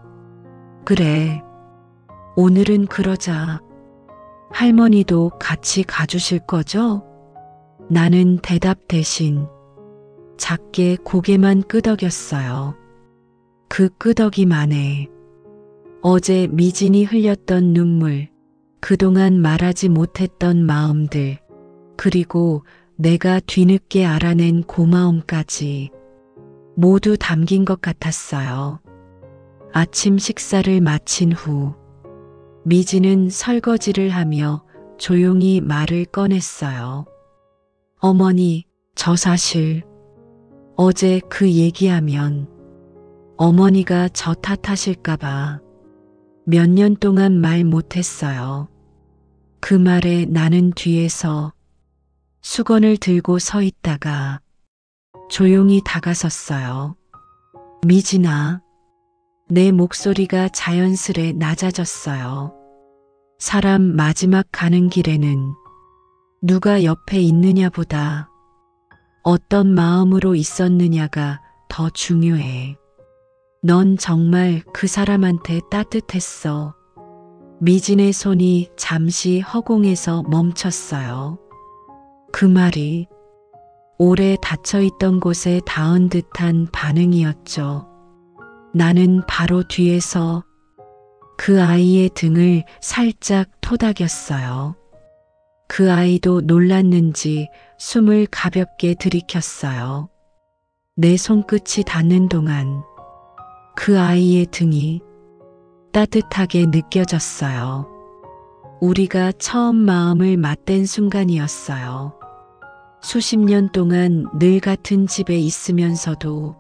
그래, 오늘은 그러자. 할머니도 같이 가주실 거죠? 나는 대답 대신 작게 고개만 끄덕였어요. 그 끄덕임안에 어제 미진이 흘렸던 눈물, 그동안 말하지 못했던 마음들, 그리고 내가 뒤늦게 알아낸 고마움까지 모두 담긴 것 같았어요. 아침 식사를 마친 후 미지는 설거지를 하며 조용히 말을 꺼냈어요. 어머니, 저 사실 어제 그 얘기하면 어머니가 저 탓하실까봐 몇 년 동안 말 못했어요. 그 말에 나는 뒤에서 수건을 들고 서 있다가 조용히 다가섰어요. 미진아, 내 목소리가 자연스레 낮아졌어요. 사람 마지막 가는 길에는 누가 옆에 있느냐보다 어떤 마음으로 있었느냐가 더 중요해. 넌 정말 그 사람한테 따뜻했어. 미진의 손이 잠시 허공에서 멈췄어요. 그 말이 오래 닫혀있던 곳에 닿은 듯한 반응이었죠. 나는 바로 뒤에서 그 아이의 등을 살짝 토닥였어요. 그 아이도 놀랐는지 숨을 가볍게 들이켰어요. 내 손끝이 닿는 동안 그 아이의 등이 따뜻하게 느껴졌어요. 우리가 처음 마음을 맞댄 순간이었어요. 수십 년 동안 늘 같은 집에 있으면서도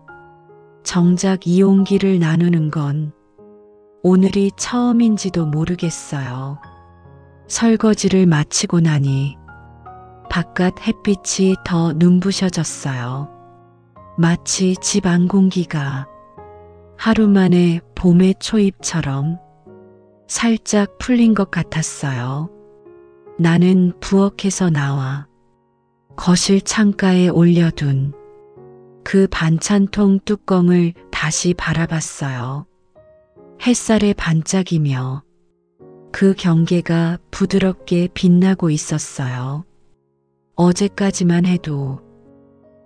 정작 이 온기를 나누는 건 오늘이 처음인지도 모르겠어요. 설거지를 마치고 나니 바깥 햇빛이 더 눈부셔졌어요. 마치 집 안 공기가 하루 만에 봄의 초입처럼 살짝 풀린 것 같았어요. 나는 부엌에서 나와 거실 창가에 올려둔 그 반찬통 뚜껑을 다시 바라봤어요. 햇살에 반짝이며 그 경계가 부드럽게 빛나고 있었어요. 어제까지만 해도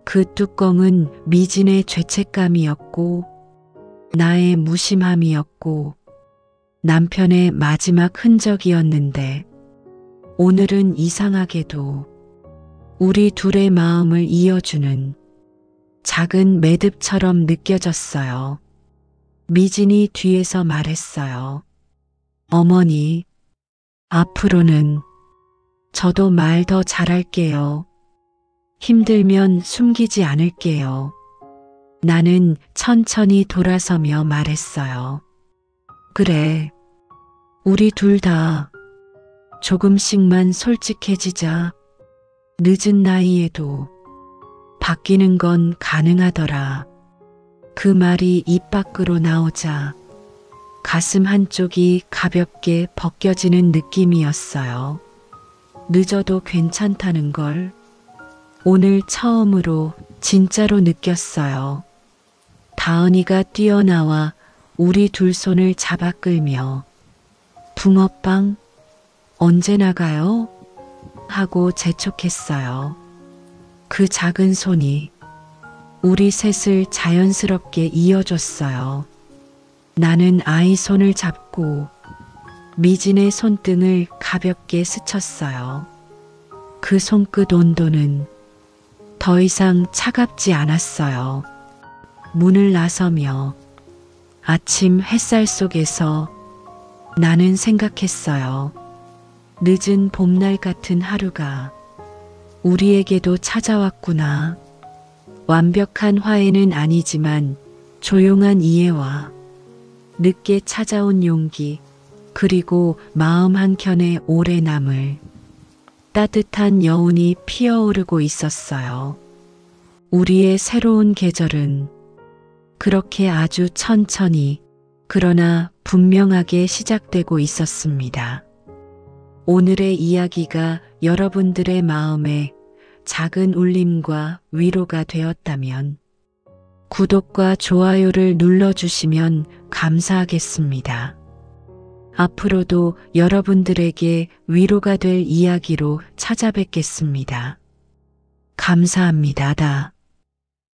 그 뚜껑은 미진의 죄책감이었고 나의 무심함이었고 남편의 마지막 흔적이었는데 오늘은 이상하게도 우리 둘의 마음을 이어주는 작은 매듭처럼 느껴졌어요. 미진이 뒤에서 말했어요. 어머니, 앞으로는 저도 말 더 잘할게요. 힘들면 숨기지 않을게요. 나는 천천히 돌아서며 말했어요. 그래, 우리 둘 다 조금씩만 솔직해지자. 늦은 나이에도 바뀌는 건 가능하더라. 그 말이 입 밖으로 나오자 가슴 한쪽이 가볍게 벗겨지는 느낌이었어요. 늦어도 괜찮다는 걸 오늘 처음으로 진짜로 느꼈어요. 다은이가 뛰어나와 우리 둘 손을 잡아 끌며 붕어빵 언제 나가요? 하고 재촉했어요. 그 작은 손이 우리 셋을 자연스럽게 이어줬어요. 나는 아이 손을 잡고 미진의 손등을 가볍게 스쳤어요. 그 손끝 온도는 더 이상 차갑지 않았어요. 문을 나서며 아침 햇살 속에서 나는 생각했어요. 늦은 봄날 같은 하루가 우리에게도 찾아왔구나. 완벽한 화해는 아니지만 조용한 이해와 늦게 찾아온 용기, 그리고 마음 한켠에 오래 남을 따뜻한 여운이 피어오르고 있었어요. 우리의 새로운 계절은 그렇게 아주 천천히, 그러나 분명하게 시작되고 있었습니다. 오늘의 이야기가 여러분들의 마음에 작은 울림과 위로가 되었다면 구독과 좋아요를 눌러주시면 감사하겠습니다. 앞으로도 여러분들에게 위로가 될 이야기로 찾아뵙겠습니다. 감사합니다.